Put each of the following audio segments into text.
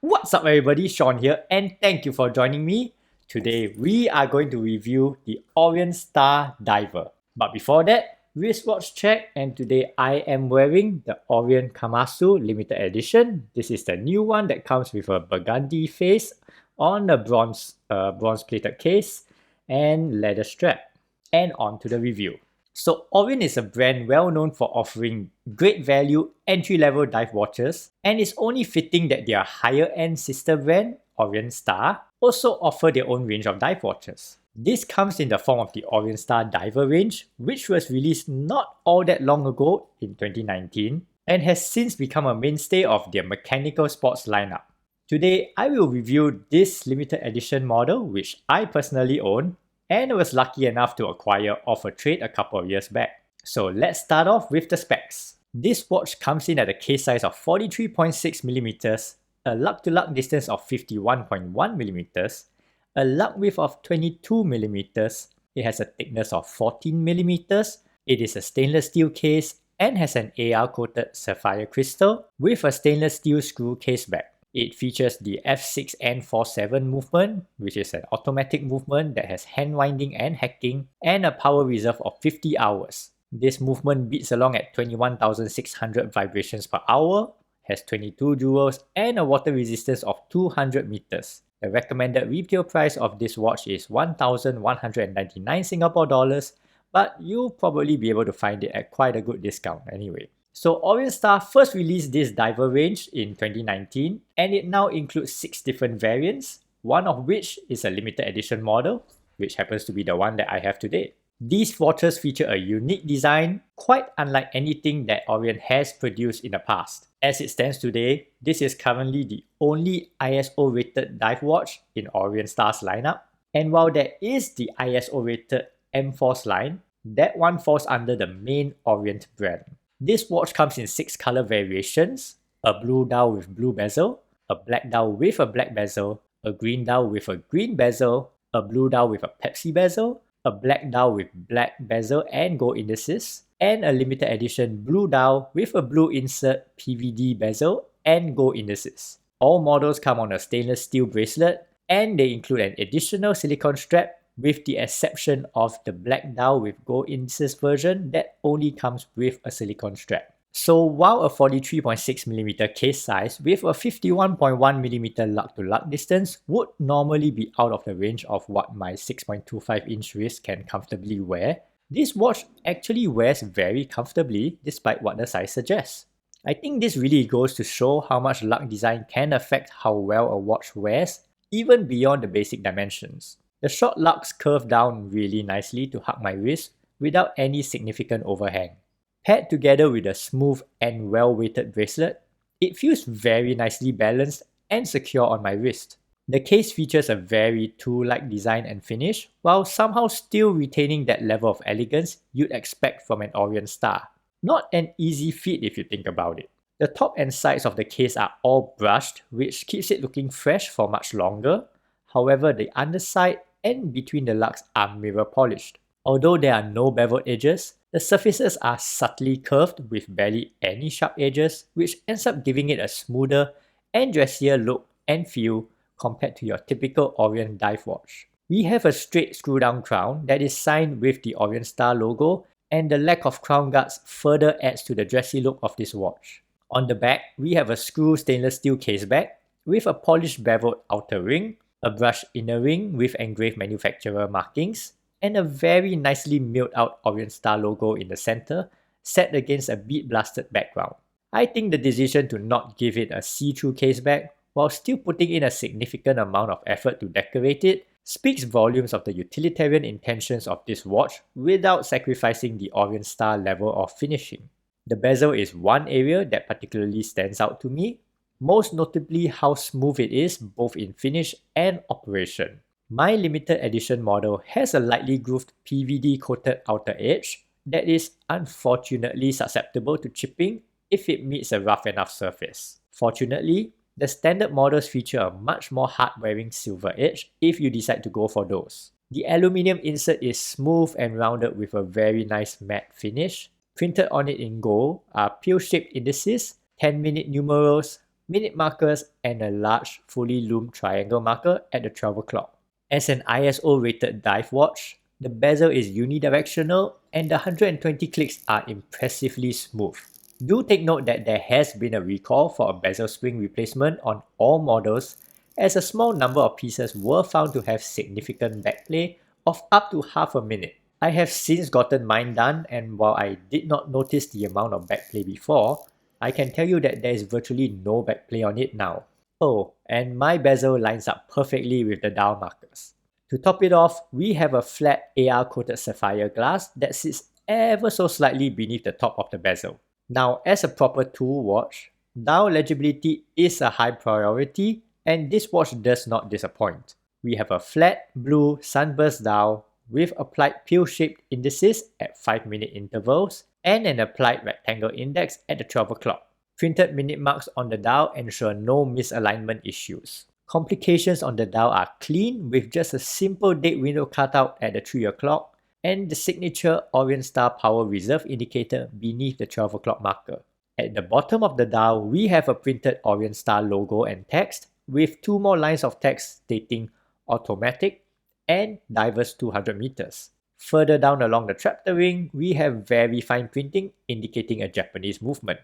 What's up everybody, Sean here and thank you for joining me. Today we are going to review the Orient Star Diver. But before that, wristwatch check, and today I am wearing the Orient Kamasu limited edition. This is the new one that comes with a burgundy face on a bronze plated case and leather strap. And on to the review. So Orient is a brand well known for offering great value entry-level dive watches, and it's only fitting that their higher-end sister brand, Orient Star, also offer their own range of dive watches. This comes in the form of the Orient Star Diver range, which was released not all that long ago in 2019 and has since become a mainstay of their mechanical sports lineup. Today, I will review this limited edition model which I personally own and was lucky enough to acquire off a trade a couple of years back. So let's start off with the specs. This watch comes in at a case size of 43.6mm, a lug-to-lug distance of 51.1mm, a lug width of 22mm, it has a thickness of 14mm, it is a stainless steel case and has an AR-coated sapphire crystal with a stainless steel screw case back. It features the F6N47 movement, which is an automatic movement that has hand winding and hacking, and a power reserve of 50 hours. This movement beats along at 21,600 vibrations per hour, has 22 joules, and a water resistance of 200 meters. The recommended retail price of this watch is 1,199 Singapore dollars, but you'll probably be able to find it at quite a good discount anyway. So Orient Star first released this diver range in 2019 and it now includes 6 different variants, one of which is a limited edition model, which happens to be the one that I have today. These watches feature a unique design, quite unlike anything that Orient has produced in the past. As it stands today, this is currently the only ISO rated dive watch in Orient Star's lineup, and while there is the ISO rated M-Force line, that one falls under the main Orient brand. This watch comes in 6 color variations: a blue dial with blue bezel, a black dial with a black bezel, a green dial with a green bezel, a blue dial with a Pepsi bezel, a black dial with black bezel and gold indices, and a limited edition blue dial with a blue insert PVD bezel and gold indices. All models come on a stainless steel bracelet and they include an additional silicone strap, with the exception of the black dial with gold indices version that only comes with a silicone strap. So while a 43.6mm case size with a 51.1mm lug-to-lug distance would normally be out of the range of what my 6.25-inch wrist can comfortably wear, this watch actually wears very comfortably despite what the size suggests. I think this really goes to show how much lug design can affect how well a watch wears, even beyond the basic dimensions. The short lugs curve down really nicely to hug my wrist without any significant overhang. Paired together with a smooth and well-weighted bracelet, it feels very nicely balanced and secure on my wrist. The case features a very tool-like design and finish, while somehow still retaining that level of elegance you'd expect from an Orient Star. Not an easy feat if you think about it. The top and sides of the case are all brushed, which keeps it looking fresh for much longer. However, the underside and between the lugs are mirror polished. Although there are no beveled edges, the surfaces are subtly curved with barely any sharp edges, which ends up giving it a smoother and dressier look and feel compared to your typical Orient dive watch. We have a straight screw-down crown that is signed with the Orient Star logo, and the lack of crown guards further adds to the dressy look of this watch. On the back, we have a screw stainless steel case back with a polished beveled outer ring, a brushed inner ring with engraved manufacturer markings, and a very nicely milled out Orient Star logo in the center, set against a bead blasted background. I think the decision to not give it a see-through case back, while still putting in a significant amount of effort to decorate it, speaks volumes of the utilitarian intentions of this watch without sacrificing the Orient Star level of finishing. The bezel is one area that particularly stands out to me, most notably how smooth it is both in finish and operation. My limited edition model has a lightly grooved PVD coated outer edge that is unfortunately susceptible to chipping if it meets a rough enough surface. Fortunately, the standard models feature a much more hard-wearing silver edge if you decide to go for those. The aluminium insert is smooth and rounded with a very nice matte finish. Printed on it in gold are pill-shaped indices, 10-minute numerals, minute markers, and a large fully loomed triangle marker at the 12 o'clock. As an ISO rated dive watch, the bezel is unidirectional and the 120 clicks are impressively smooth. Do take note that there has been a recall for a bezel spring replacement on all models, as a small number of pieces were found to have significant backplay of up to half a minute. I have since gotten mine done, and while I did not notice the amount of backplay before, I can tell you that there is virtually no backplay on it now. Oh, and my bezel lines up perfectly with the dial markers. To top it off, we have a flat AR coated sapphire glass that sits ever so slightly beneath the top of the bezel. Now, as a proper tool watch, dial legibility is a high priority, and this watch does not disappoint. We have a flat blue sunburst dial with applied pill-shaped indices at 5-minute intervals and an applied rectangle index at the 12 o'clock. Printed minute marks on the dial ensure no misalignment issues. Complications on the dial are clean with just a simple date window cutout at the 3 o'clock and the signature Orient Star power reserve indicator beneath the 12 o'clock marker. At the bottom of the dial, we have a printed Orient Star logo and text with 2 more lines of text stating automatic and divers 200 meters. Further down along the traptor ring, we have very fine printing indicating a Japanese movement.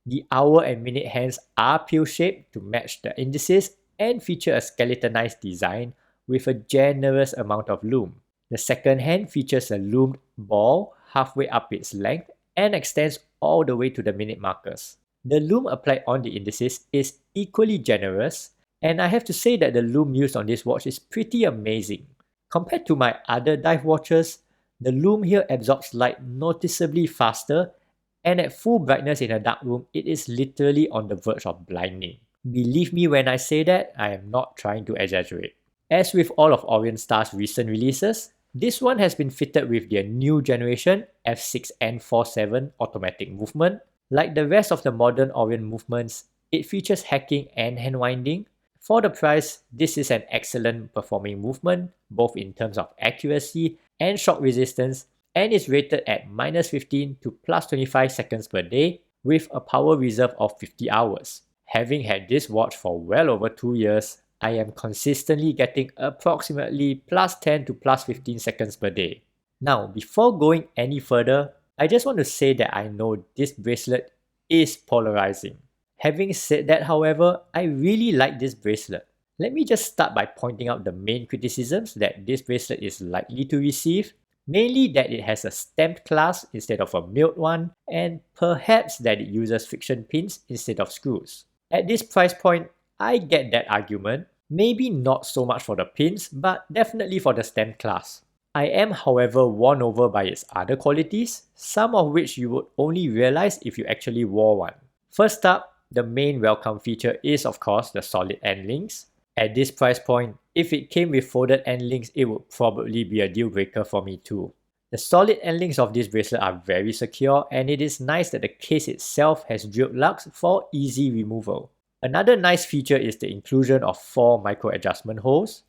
The hour and minute hands are pill-shaped to match the indices and feature a skeletonized design with a generous amount of lume. The second hand features a loomed ball halfway up its length and extends all the way to the minute markers. The lume applied on the indices is equally generous, and I have to say that the lume used on this watch is pretty amazing. Compared to my other dive watches, the lume here absorbs light noticeably faster, and at full brightness in a dark room, it is literally on the verge of blinding. Believe me when I say that, I am not trying to exaggerate. As with all of Orient Star's recent releases, this one has been fitted with their new generation F6N47 automatic movement. Like the rest of the modern Orient movements, it features hacking and hand winding. For the price, this is an excellent performing movement, both in terms of accuracy and shock resistance, and is rated at -15 to +25 seconds per day with a power reserve of 50 hours. Having had this watch for well over 2 years, I am consistently getting approximately +10 to +15 seconds per day. Now, before going any further, I just want to say that I know this bracelet is polarizing. Having said that, however, I really like this bracelet. Let me just start by pointing out the main criticisms that this bracelet is likely to receive, mainly that it has a stamped clasp instead of a milled one, and perhaps that it uses friction pins instead of screws. At this price point, I get that argument, maybe not so much for the pins, but definitely for the stamped clasp. I am, however, won over by its other qualities, some of which you would only realize if you actually wore one. First up, the main welcome feature is of course the solid end links. At this price point, if it came with folded end links, it would probably be a deal breaker for me too. The solid end links of this bracelet are very secure, and it is nice that the case itself has drilled lugs for easy removal. Another nice feature is the inclusion of 4 micro adjustment holes.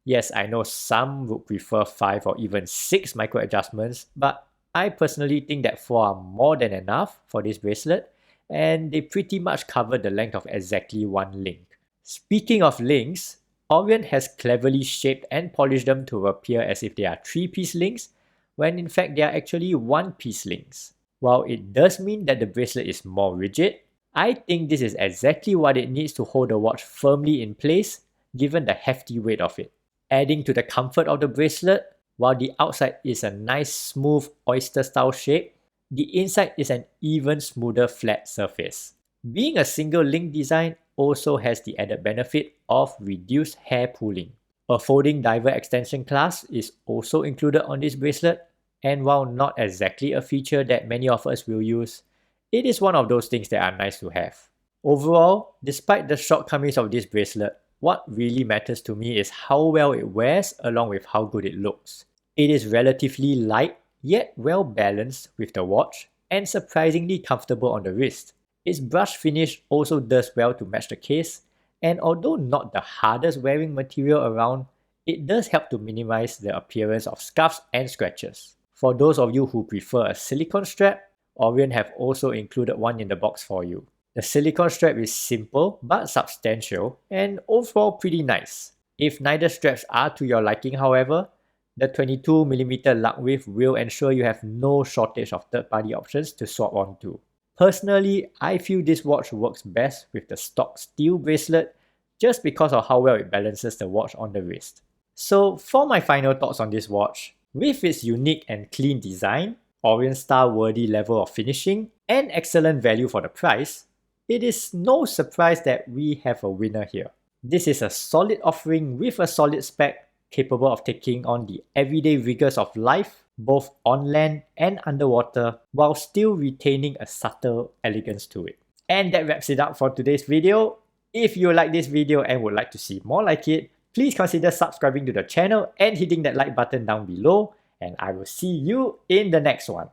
Yes, I know some would prefer 5 or even 6 micro adjustments, but I personally think that 4 are more than enough for this bracelet, and they pretty much cover the length of exactly 1 link. Speaking of links, Orient has cleverly shaped and polished them to appear as if they are 3-piece links, when in fact they are actually 1-piece links. While it does mean that the bracelet is more rigid, I think this is exactly what it needs to hold the watch firmly in place given the hefty weight of it. Adding to the comfort of the bracelet, while the outside is a nice smooth oyster style shape, the inside is an even smoother flat surface. Being a single link design also has the added benefit of reduced hair pulling. A folding diver extension clasp is also included on this bracelet, and while not exactly a feature that many of us will use, it is one of those things that are nice to have. Overall, despite the shortcomings of this bracelet, what really matters to me is how well it wears along with how good it looks. It is relatively light yet well balanced with the watch and surprisingly comfortable on the wrist. Its brush finish also does well to match the case, and although not the hardest wearing material around, it does help to minimize the appearance of scuffs and scratches. For those of you who prefer a silicone strap, Orient have also included one in the box for you. The silicone strap is simple but substantial and overall pretty nice. If neither straps are to your liking, however, the 22mm lug width will ensure you have no shortage of third-party options to swap onto. Personally, I feel this watch works best with the stock steel bracelet just because of how well it balances the watch on the wrist. So for my final thoughts on this watch, with its unique and clean design, Orient Star worthy level of finishing, and excellent value for the price, it is no surprise that we have a winner here. This is a solid offering with a solid spec capable of taking on the everyday rigors of life, both on land and underwater, while still retaining a subtle elegance to it. And that wraps it up for today's video. If you like this video and would like to see more like it, please consider subscribing to the channel and hitting that like button down below, and I will see you in the next one.